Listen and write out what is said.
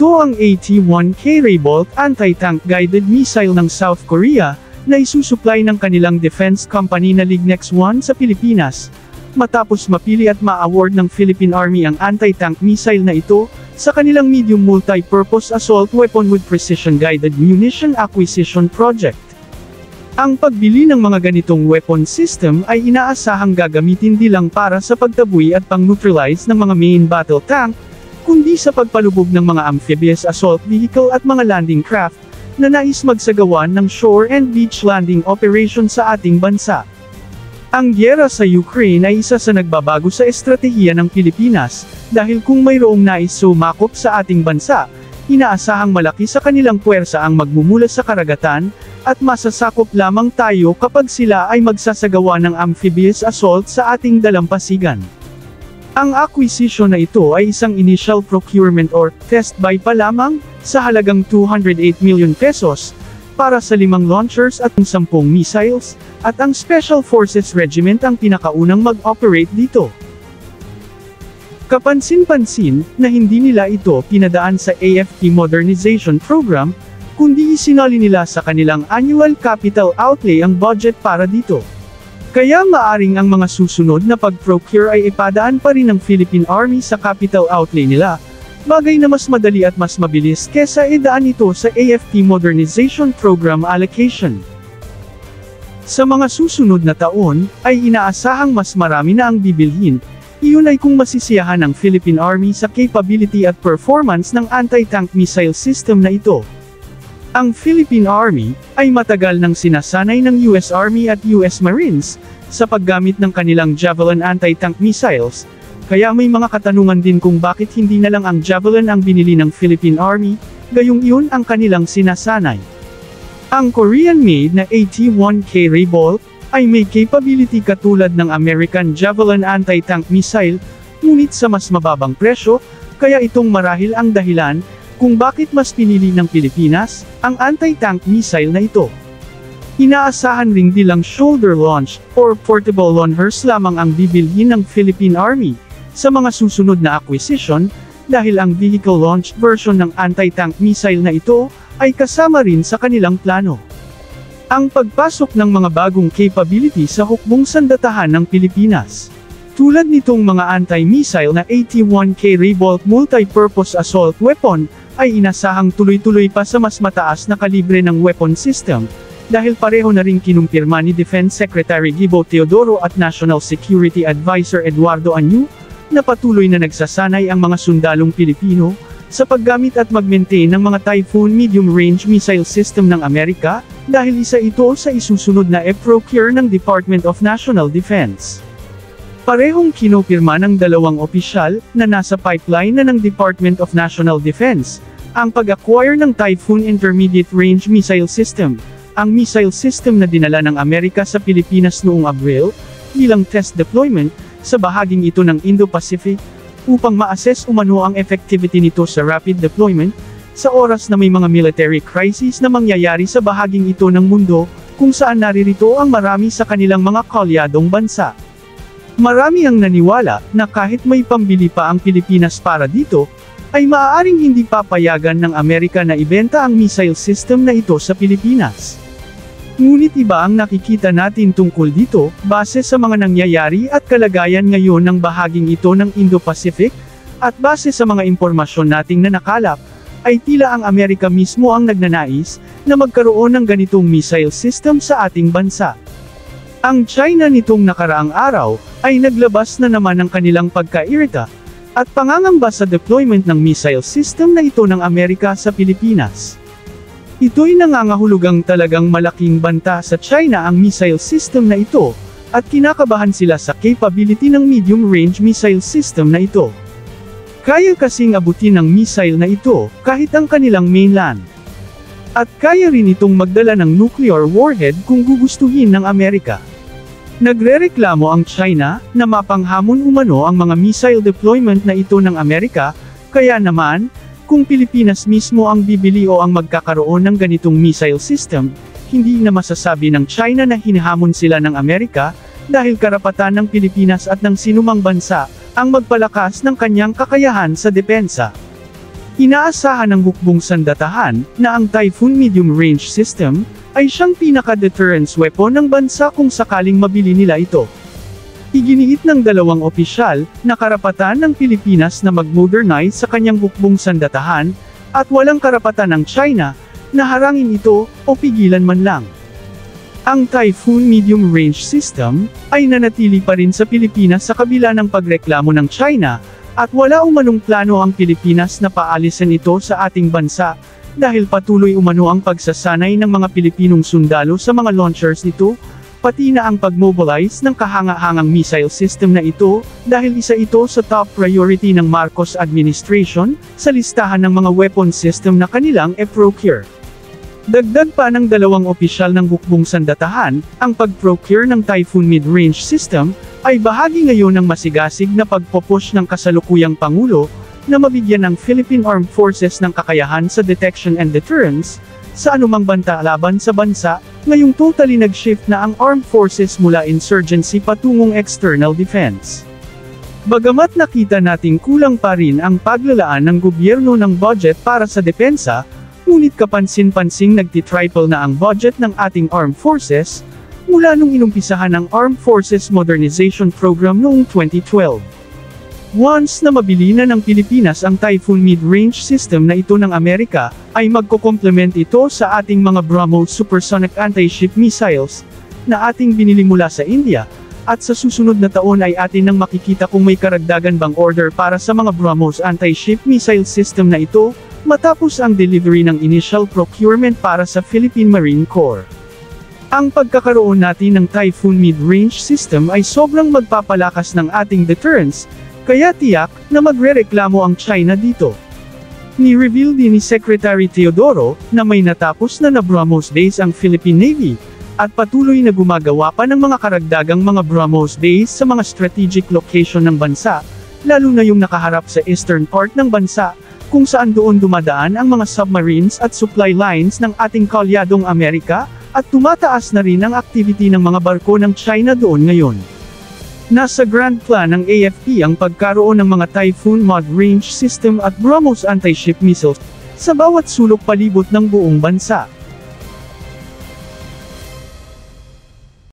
Ito ang AT-1K Raybolt anti-tank guided missile ng South Korea, na isusupply ng kanilang defense company na Lignex 1 sa Pilipinas, matapos mapili at ma-award ng Philippine Army ang anti-tank missile na ito, sa kanilang medium multi-purpose assault weapon with precision guided munition acquisition project. Ang pagbili ng mga ganitong weapon system ay inaasahang gagamitin di lang para sa pagtaboy at pang-neutralize ng mga main battle tank, kundi sa pagpalubog ng mga amphibious assault vehicle at mga landing craft, na nais magsagawa ng shore and beach landing operation sa ating bansa. Ang gyera sa Ukraine ay isa sa nagbabago sa estratehiya ng Pilipinas, dahil kung mayroong nais sumakop sa ating bansa, inaasahang malaki sa kanilang puwersa ang magmumula sa karagatan, at masasakop lamang tayo kapag sila ay magsasagawa ng amphibious assault sa ating dalampasigan. Ang acquisition na ito ay isang initial procurement or test buy pa lamang, sa halagang 208 million pesos, para sa 5 launchers at 10 missiles, at ang Special Forces Regiment ang pinakaunang mag-operate dito. Kapansin-pansin, na hindi nila ito pinadaan sa AFP Modernization Program, kundi isinali nila sa kanilang annual capital outlay ang budget para dito. Kaya maaring ang mga susunod na pag-procure ay ipadaan pa rin ng Philippine Army sa capital outlay nila, bagay na mas madali at mas mabilis kesa idaan ito sa AFP Modernization Program allocation. Sa mga susunod na taon, ay inaasahang mas marami na ang bibilhin, iyon ay kung masisiyahan ng Philippine Army sa capability at performance ng anti-tank missile system na ito. Ang Philippine Army ay matagal nang sinasanay ng US Army at US Marines sa paggamit ng kanilang Javelin anti-tank missiles, kaya may mga katanungan din kung bakit hindi na lang ang Javelin ang binili ng Philippine Army, gayong iyon ang kanilang sinasanay. Ang Korean-made na AT-1K Raybolt ay may capability katulad ng American Javelin anti-tank missile, ngunit sa mas mababang presyo, kaya itong marahil ang dahilan kung bakit mas pinili ng Pilipinas ang anti-tank missile na ito. Inaasahan ring di lang shoulder launch or portable launchers lamang ang bibilhin ng Philippine Army sa mga susunod na acquisition, dahil ang vehicle launch version ng anti-tank missile na ito ay kasama rin sa kanilang plano. Ang pagpasok ng mga bagong capability sa hukbong sandatahan ng Pilipinas, tulad nitong mga anti-missile na AT-1K Raybolt multi-purpose assault weapon, ay inasahang tuloy-tuloy pa sa mas mataas na kalibre ng weapon system, dahil pareho na ring kinumpirma ni Defense Secretary Gibo Teodoro at National Security Advisor Eduardo Anyu, na patuloy na nagsasanay ang mga sundalong Pilipino sa paggamit at mag-maintain ng mga Typhoon medium-range missile system ng Amerika, dahil isa ito sa isusunod na e-procure ng Department of National Defense. Parehong kinopirma ng dalawang opisyal, na nasa pipeline na ng Department of National Defense, ang pag-acquire ng Typhoon Intermediate Range Missile System, ang missile system na dinala ng Amerika sa Pilipinas noong Abril, bilang test deployment, sa bahaging ito ng Indo-Pacific, upang ma-assess umano ang effectivity nito sa rapid deployment, sa oras na may mga military crisis na mangyayari sa bahaging ito ng mundo, kung saan naririto ang marami sa kanilang mga kalyadong bansa. Marami ang naniwala na kahit may pambili pa ang Pilipinas para dito, ay maaaring hindi papayagan ng Amerika na ibenta ang missile system na ito sa Pilipinas. Ngunit iba ang nakikita natin tungkol dito, base sa mga nangyayari at kalagayan ngayon ng bahaging ito ng Indo-Pacific, at base sa mga impormasyon nating nakalap, ay tila ang Amerika mismo ang nagnanais na magkaroon ng ganitong missile system sa ating bansa. Ang China nitong nakaraang araw, ay naglabas na naman ng kanilang pagkairita, at pangangamba sa deployment ng missile system na ito ng Amerika sa Pilipinas. Ito'y nangangahulugang talagang malaking banta sa China ang missile system na ito, at kinakabahan sila sa capability ng medium-range missile system na ito. Kaya kasing abutin ng missile na ito, kahit ang kanilang mainland. At kaya rin itong magdala ng nuclear warhead kung gugustuhin ng Amerika. Nagrereklamo ang China, na mapanghamon umano ang mga missile deployment na ito ng Amerika, kaya naman, kung Pilipinas mismo ang bibili o ang magkakaroon ng ganitong missile system, hindi na masasabi ng China na hinahamon sila ng Amerika, dahil karapatan ng Pilipinas at ng sinumang bansa, ang magpalakas ng kanyang kakayahan sa depensa. Inaasahan ng hukbong sandatahan na ang Typhoon Medium Range System ay siyang pinaka-deterrence weapon ng bansa kung sakaling mabili nila ito. Iginiit ng dalawang opisyal na karapatan ng Pilipinas na mag-modernize sa kanyang hukbong sandatahan at walang karapatan ng China na harangin ito o pigilan man lang. Ang Typhoon Medium Range System ay nanatili pa rin sa Pilipinas sa kabila ng pagreklamo ng China at wala umanong plano ang Pilipinas na paalisin ito sa ating bansa dahil patuloy umano ang pagsasanay ng mga Pilipinong sundalo sa mga launchers nito, pati na ang pag-mobilize ng kahanga-hangang missile system na ito dahil isa ito sa top priority ng Marcos administration sa listahan ng mga weapon system na kanilang e-procure. Dagdag pa ng dalawang opisyal ng hukbong sandatahan, ang pag-procure ng Typhoon Mid-Range System ay bahagi ngayon ng masigasig na pagpupush ng kasalukuyang Pangulo na mabigyan ng Philippine Armed Forces ng kakayahan sa detection and deterrence sa anumang banta laban sa bansa, ngayong totally nag-shift na ang armed forces mula insurgency patungong external defense. Bagamat nakita nating kulang pa rin ang paglalaan ng gobyerno ng budget para sa depensa, ngunit kapansin-pansing nagti-triple na ang budget ng ating armed forces, mula nung inumpisahan ang Armed Forces Modernization Program noong 2012. Once na mabili na ng Pilipinas ang Typhoon Mid-Range System na ito ng Amerika, ay magko-complement ito sa ating mga BrahMos supersonic anti-ship missiles, na ating binili mula sa India, at sa susunod na taon ay atin nang makikita kung may karagdagan bang order para sa mga BrahMos anti-ship missile system na ito, matapos ang delivery ng initial procurement para sa Philippine Marine Corps. Ang pagkakaroon natin ng Typhoon Mid-Range System ay sobrang magpapalakas ng ating deterrence, kaya tiyak na magrereklamo ang China dito. Ni-reveal din ni Secretary Teodoro na may natapos na BrahMos base ang Philippine Navy, at patuloy na gumagawa pa ng mga karagdagang mga BrahMos base sa mga strategic location ng bansa, lalo na yung nakaharap sa eastern part ng bansa, kung saan doon dumadaan ang mga submarines at supply lines ng ating kalyadong Amerika, at tumataas na rin ang activity ng mga barko ng China doon ngayon. Nasa grand plan ng AFP ang pagkaroon ng mga Typhoon Mid-Range System at BrahMos anti-ship missiles sa bawat sulok palibot ng buong bansa.